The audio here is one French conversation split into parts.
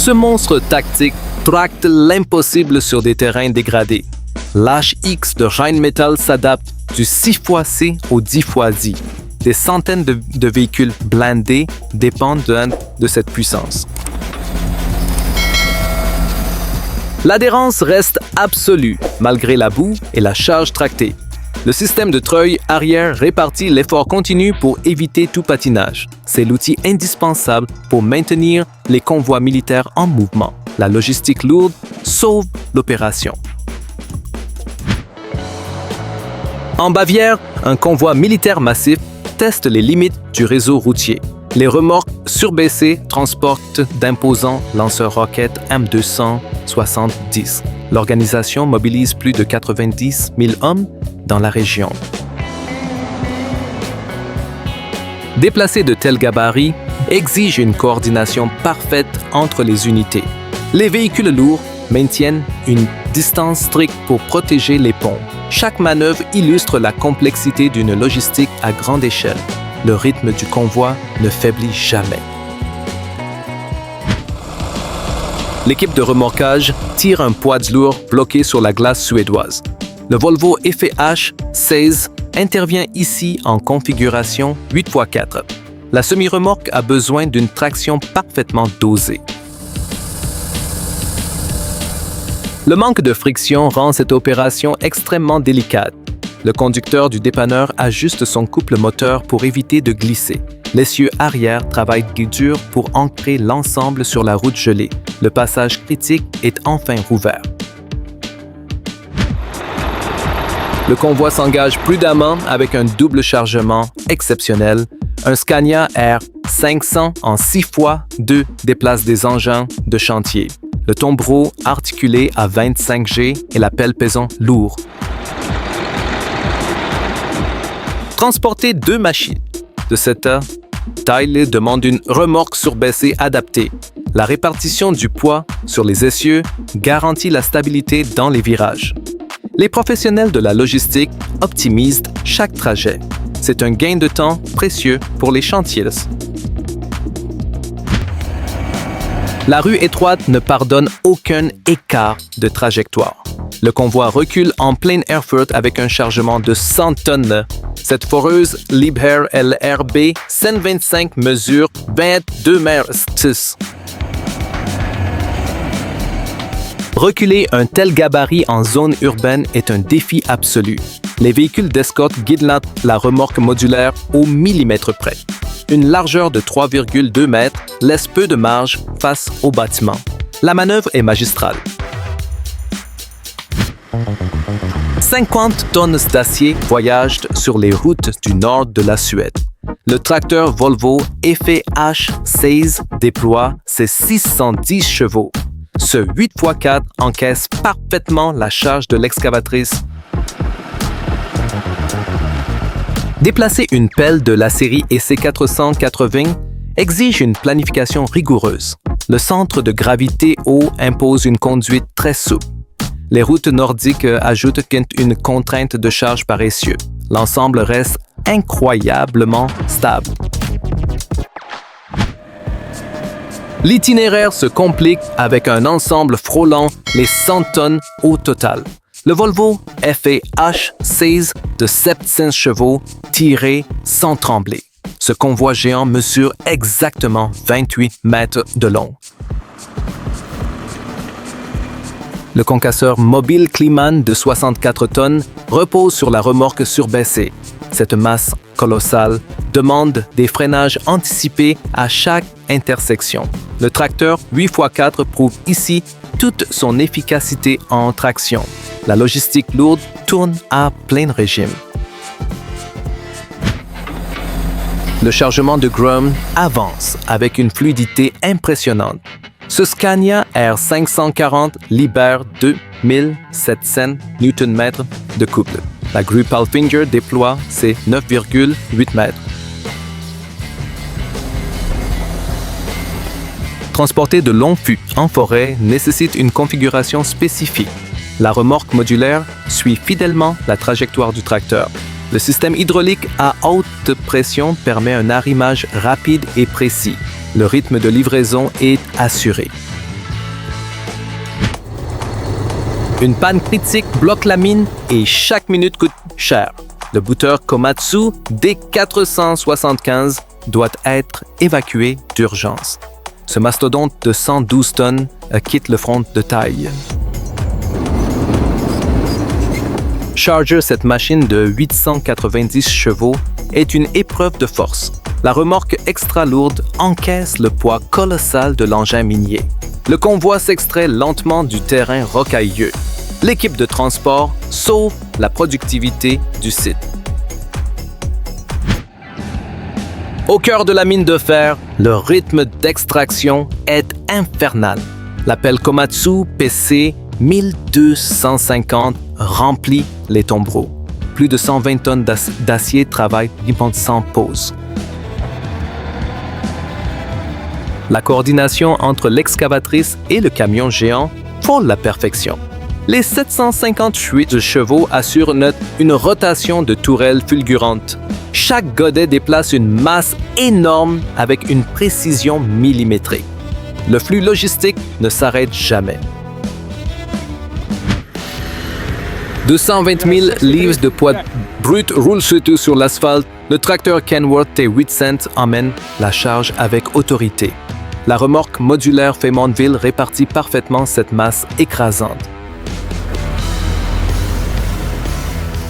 Ce monstre tactique tracte l'impossible sur des terrains dégradés. L'HX de Rheinmetall s'adapte du 6xC au 10xD. Des centaines de véhicules blindés dépendent de cette puissance. L'adhérence reste absolue, malgré la boue et la charge tractée. Le système de treuil arrière répartit l'effort continu pour éviter tout patinage. C'est l'outil indispensable pour maintenir les convois militaires en mouvement. La logistique lourde sauve l'opération. En Bavière, un convoi militaire massif teste les limites du réseau routier. Les remorques surbaissées transportent d'imposants lanceurs-roquettes M270. L'organisation mobilise plus de 90 000 hommes dans la région. Déplacer de tels gabarits exige une coordination parfaite entre les unités. Les véhicules lourds maintiennent une distance stricte pour protéger les ponts. Chaque manœuvre illustre la complexité d'une logistique à grande échelle. Le rythme du convoi ne faiblit jamais. L'équipe de remorquage tire un poids lourd bloqué sur la glace suédoise. Le Volvo FH 16 intervient ici en configuration 8x4. La semi-remorque a besoin d'une traction parfaitement dosée. Le manque de friction rend cette opération extrêmement délicate. Le conducteur du dépanneur ajuste son couple moteur pour éviter de glisser. L'essieu arrière travaille dur pour ancrer l'ensemble sur la route gelée. Le passage critique est enfin rouvert. Le convoi s'engage prudemment avec un double chargement exceptionnel. Un Scania R500 en 6x2 déplace des engins de chantier. Le tombereau articulé à 25 G et la pelle pesant lourd. Transporter deux machines de cette taille demande une remorque surbaissée adaptée. La répartition du poids sur les essieux garantit la stabilité dans les virages. Les professionnels de la logistique optimisent chaque trajet. C'est un gain de temps précieux pour les chantiers. La rue étroite ne pardonne aucun écart de trajectoire. Le convoi recule en plein Erfurt avec un chargement de 100 tonnes. Cette foreuse Liebherr LRB 125 mesure 22 mètres. Reculer un tel gabarit en zone urbaine est un défi absolu. Les véhicules d'escorte guident la remorque modulaire au millimètre près. Une largeur de 3,2 mètres laisse peu de marge face au bâtiment. La manœuvre est magistrale. 50 tonnes d'acier voyagent sur les routes du nord de la Suède. Le tracteur Volvo FH16 déploie ses 610 chevaux. Ce 8x4 encaisse parfaitement la charge de l'excavatrice. Déplacer une pelle de la série EC480 exige une planification rigoureuse. Le centre de gravité haut impose une conduite très souple. Les routes nordiques ajoutent une contrainte de charge par essieu. L'ensemble reste incroyablement stable. L'itinéraire se complique avec un ensemble frôlant les 100 tonnes au total. Le Volvo FH16 de 700 chevaux tiré sans trembler. Ce convoi géant mesure exactement 28 mètres de long. Le concasseur mobile Kliman de 64 tonnes repose sur la remorque surbaissée. Cette masse colossale demande des freinages anticipés à chaque intersection. Le tracteur 8x4 prouve ici toute son efficacité en traction. La logistique lourde tourne à plein régime. Le chargement de Grom avance avec une fluidité impressionnante. Ce Scania R540 libère 2700 Nm de couple. La grue Palfinger déploie ses 9,8 mètres. Transporter de longs fûts en forêt nécessite une configuration spécifique. La remorque modulaire suit fidèlement la trajectoire du tracteur. Le système hydraulique à haute pression permet un arrimage rapide et précis. Le rythme de livraison est assuré. Une panne critique bloque la mine et chaque minute coûte cher. Le booter Komatsu D475 doit être évacué d'urgence. Ce mastodonte de 112 tonnes quitte le front de taille. Charger, cette machine de 890 chevaux, est une épreuve de force. La remorque extra lourde encaisse le poids colossal de l'engin minier. Le convoi s'extrait lentement du terrain rocailleux. L'équipe de transport sauve la productivité du site. Au cœur de la mine de fer, le rythme d'extraction est infernal. L'appel Komatsu PC 1250 remplit les tombereaux. Plus de 120 tonnes d'acier travaillent sans pause. La coordination entre l'excavatrice et le camion géant frôle la perfection. Les 758 chevaux assurent une rotation de tourelles fulgurante. Chaque godet déplace une masse énorme avec une précision millimétrique. Le flux logistique ne s'arrête jamais. 220 000 livres de poids brut roulent surtout sur l'asphalte. Le tracteur Kenworth T800 emmène la charge avec autorité. La remorque modulaire Faymonville répartit parfaitement cette masse écrasante.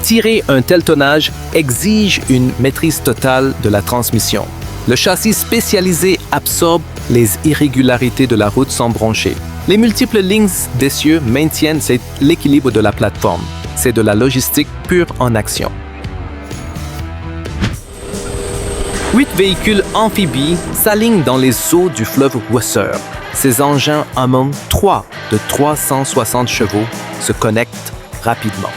Tirer un tel tonnage exige une maîtrise totale de la transmission. Le châssis spécialisé absorbe les irrégularités de la route sans broncher. Les multiples lignes d'essieux maintiennent l'équilibre de la plateforme. C'est de la logistique pure en action. 8 véhicules amphibies s'alignent dans les eaux du fleuve Weser. Ces engins hommes 3 de 360 chevaux se connectent rapidement.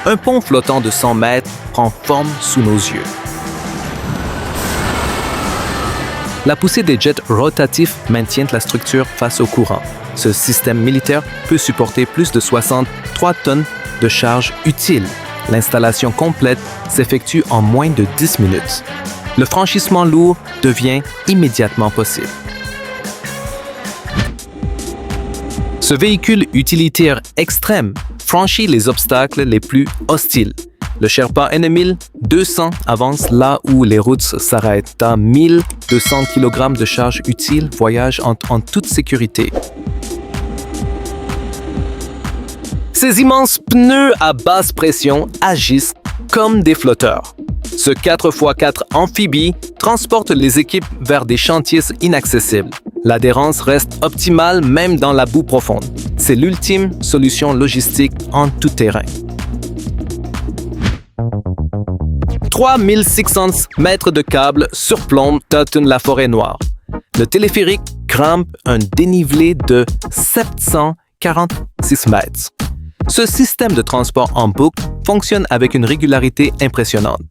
Un pont flottant de 100 mètres prend forme sous nos yeux. La poussée des jets rotatifs maintient la structure face au courant. Ce système militaire peut supporter plus de 63 tonnes de charge utile. L'installation complète s'effectue en moins de 10 minutes. Le franchissement lourd devient immédiatement possible. Ce véhicule utilitaire extrême franchit les obstacles les plus hostiles. Le Sherpa N1200 avance là où les routes s'arrêtent. À 1200 kg de charge utile voyage en toute sécurité. Ces immenses pneus à basse pression agissent comme des flotteurs. Ce 4x4 amphibie transporte les équipes vers des chantiers inaccessibles. L'adhérence reste optimale même dans la boue profonde. C'est l'ultime solution logistique en tout terrain. 3600 mètres de câbles surplombent toute la forêt noire. Le téléphérique grimpe un dénivelé de 746 mètres. Ce système de transport en boucle fonctionne avec une régularité impressionnante.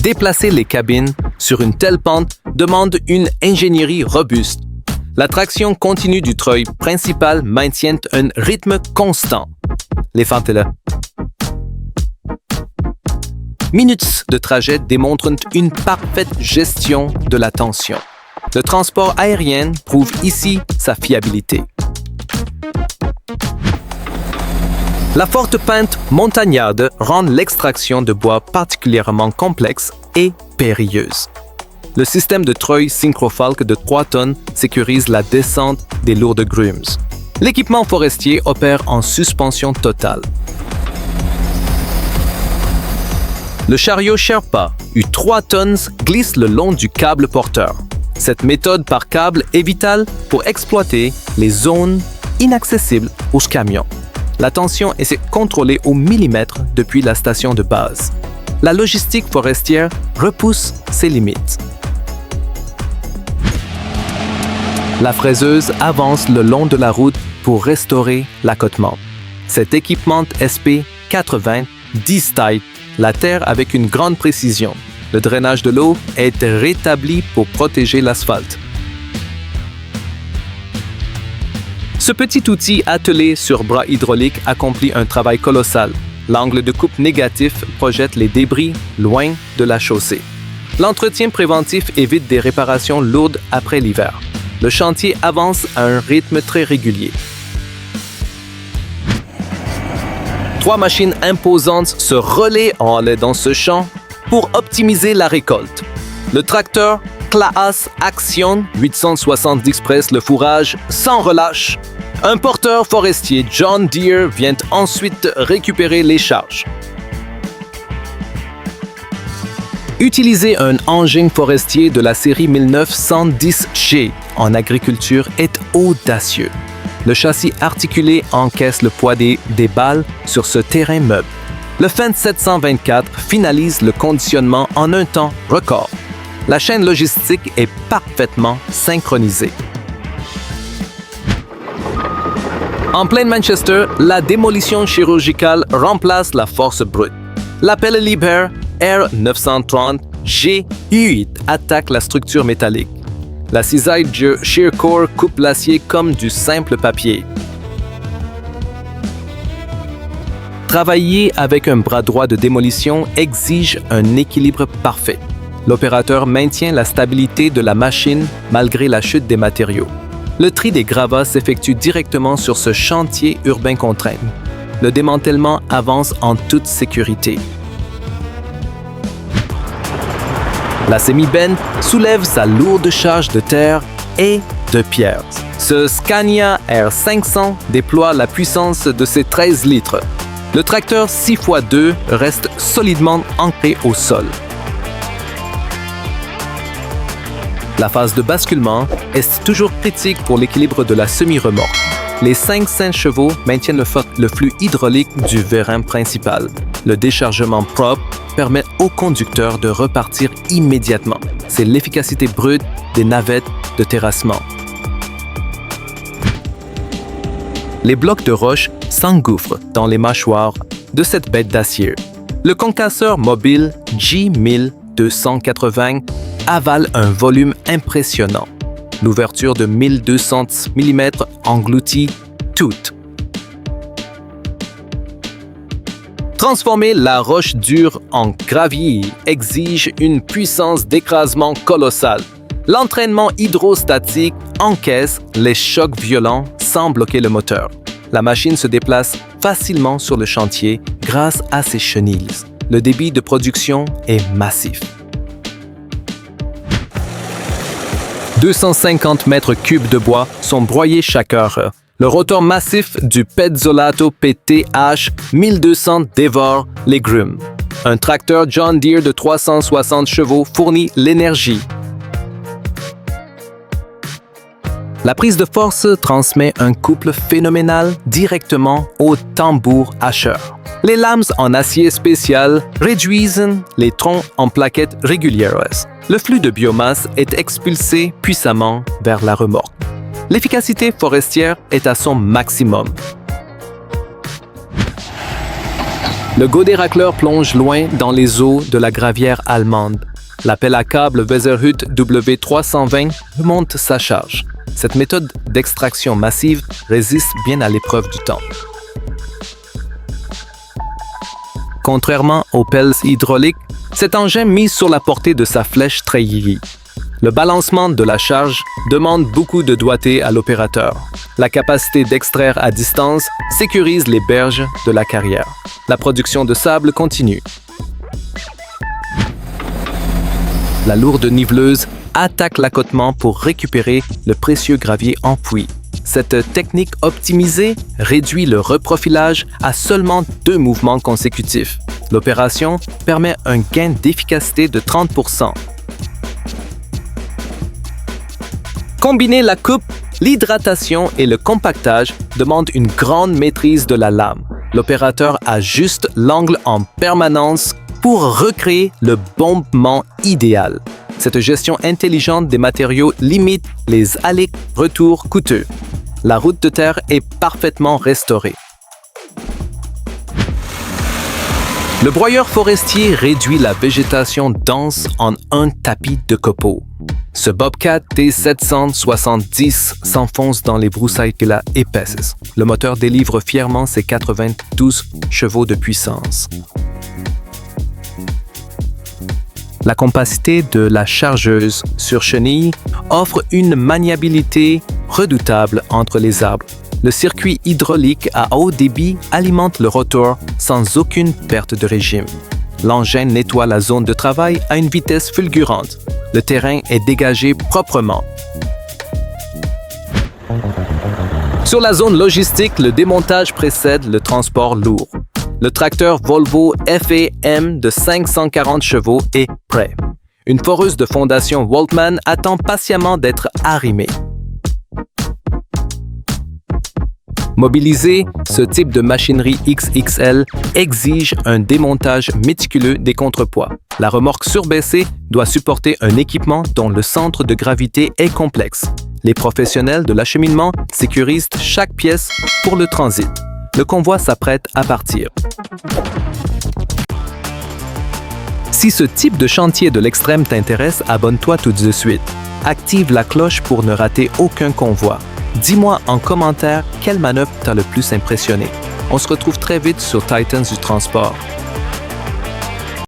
Déplacer les cabines sur une telle pente demande une ingénierie robuste. La traction continue du treuil principal maintient un rythme constant. Les fentelles. Minutes de trajet démontrent une parfaite gestion de la tension. Le transport aérien prouve ici sa fiabilité. La forte pente montagnarde rend l'extraction de bois particulièrement complexe et périlleuse. Le système de treuil Syncrofalk de 3 tonnes sécurise la descente des lourdes grumes. L'équipement forestier opère en suspension totale. Le chariot Sherpa, U3 tonnes, glisse le long du câble porteur. Cette méthode par câble est vitale pour exploiter les zones inaccessibles aux camions. La tension est contrôlée au millimètre depuis la station de base. La logistique forestière repousse ses limites. La fraiseuse avance le long de la route pour restaurer l'accotement. Cet équipement SP80 distaille la terre avec une grande précision. Le drainage de l'eau est rétabli pour protéger l'asphalte. Ce petit outil attelé sur bras hydrauliques accomplit un travail colossal. L'angle de coupe négatif projette les débris loin de la chaussée. L'entretien préventif évite des réparations lourdes après l'hiver. Le chantier avance à un rythme très régulier. 3 machines imposantes se relaient dans ce champ pour optimiser la récolte. Le tracteur Claas Action 870 presse le fourrage sans relâche. Un porteur forestier John Deere vient ensuite récupérer les charges. Utiliser un engin forestier de la série 1910G en agriculture est audacieux. Le châssis articulé encaisse le poids des balles sur ce terrain meuble. Le Fendt 724 finalise le conditionnement en un temps record. La chaîne logistique est parfaitement synchronisée. En plein Manchester, la démolition chirurgicale remplace la force brute. L'appel Liebherr R930 G8 attaque la structure métallique. La cisaille Shearcore coupe l'acier comme du simple papier. Travailler avec un bras droit de démolition exige un équilibre parfait. L'opérateur maintient la stabilité de la machine malgré la chute des matériaux. Le tri des gravats s'effectue directement sur ce chantier urbain contraint. Le démantèlement avance en toute sécurité. La semi-benne soulève sa lourde charge de terre et de pierres. Ce Scania R500 déploie la puissance de ses 13 litres. Le tracteur 6x2 reste solidement ancré au sol. La phase de basculement est toujours critique pour l'équilibre de la semi-remorque. Les 500 chevaux maintiennent le flux hydraulique du vérin principal. Le déchargement propre permet au conducteur de repartir immédiatement. C'est l'efficacité brute des navettes de terrassement. Les blocs de roche s'engouffrent dans les mâchoires de cette bête d'acier. Le concasseur mobile J1280 avale un volume impressionnant. L'ouverture de 1200 mm engloutit toute. Transformer la roche dure en gravier exige une puissance d'écrasement colossale. L'entraînement hydrostatique encaisse les chocs violents sans bloquer le moteur. La machine se déplace facilement sur le chantier grâce à ses chenilles. Le débit de production est massif. 250 mètres cubes de bois sont broyés chaque heure. Le rotor massif du Pezzolato PTH 1200 dévore les grumes. Un tracteur John Deere de 360 chevaux fournit l'énergie. La prise de force transmet un couple phénoménal directement au tambour hacheur. Les lames en acier spécial réduisent les troncs en plaquettes régulières. Le flux de biomasse est expulsé puissamment vers la remorque. L'efficacité forestière est à son maximum. Le godet racleur plonge loin dans les eaux de la gravière allemande. La pelle à câble Weserhut W320 remonte sa charge. Cette méthode d'extraction massive résiste bien à l'épreuve du temps. Contrairement aux pelles hydrauliques, cet engin mise sur la portée de sa flèche treillis. Le balancement de la charge demande beaucoup de doigté à l'opérateur. La capacité d'extraire à distance sécurise les berges de la carrière. La production de sable continue. La lourde niveleuse attaque l'accotement pour récupérer le précieux gravier enfoui. Cette technique optimisée réduit le reprofilage à seulement 2 mouvements consécutifs. L'opération permet un gain d'efficacité de 30%. Combiner la coupe, l'hydratation et le compactage demandent une grande maîtrise de la lame. L'opérateur ajuste l'angle en permanence pour recréer le bombement idéal. Cette gestion intelligente des matériaux limite les allers-retours coûteux. La route de terre est parfaitement restaurée. Le broyeur forestier réduit la végétation dense en un tapis de copeaux. Ce Bobcat T770 s'enfonce dans les broussailles épaisses. Le moteur délivre fièrement ses 92 chevaux de puissance. La compacité de la chargeuse sur chenille offre une maniabilité redoutable entre les arbres. Le circuit hydraulique à haut débit alimente le rotor sans aucune perte de régime. L'engin nettoie la zone de travail à une vitesse fulgurante. Le terrain est dégagé proprement. Sur la zone logistique, le démontage précède le transport lourd. Le tracteur Volvo FE-M de 540 chevaux est prêt. Une foreuse de fondation Waltman attend patiemment d'être arrimée. Mobiliser ce type de machinerie XXL exige un démontage méticuleux des contrepoids. La remorque surbaissée doit supporter un équipement dont le centre de gravité est complexe. Les professionnels de l'acheminement sécurisent chaque pièce pour le transit. Le convoi s'apprête à partir. Si ce type de chantier de l'extrême t'intéresse, abonne-toi tout de suite. Active la cloche pour ne rater aucun convoi. Dis-moi en commentaire quelle manœuvre t'a le plus impressionné. On se retrouve très vite sur Titans du transport.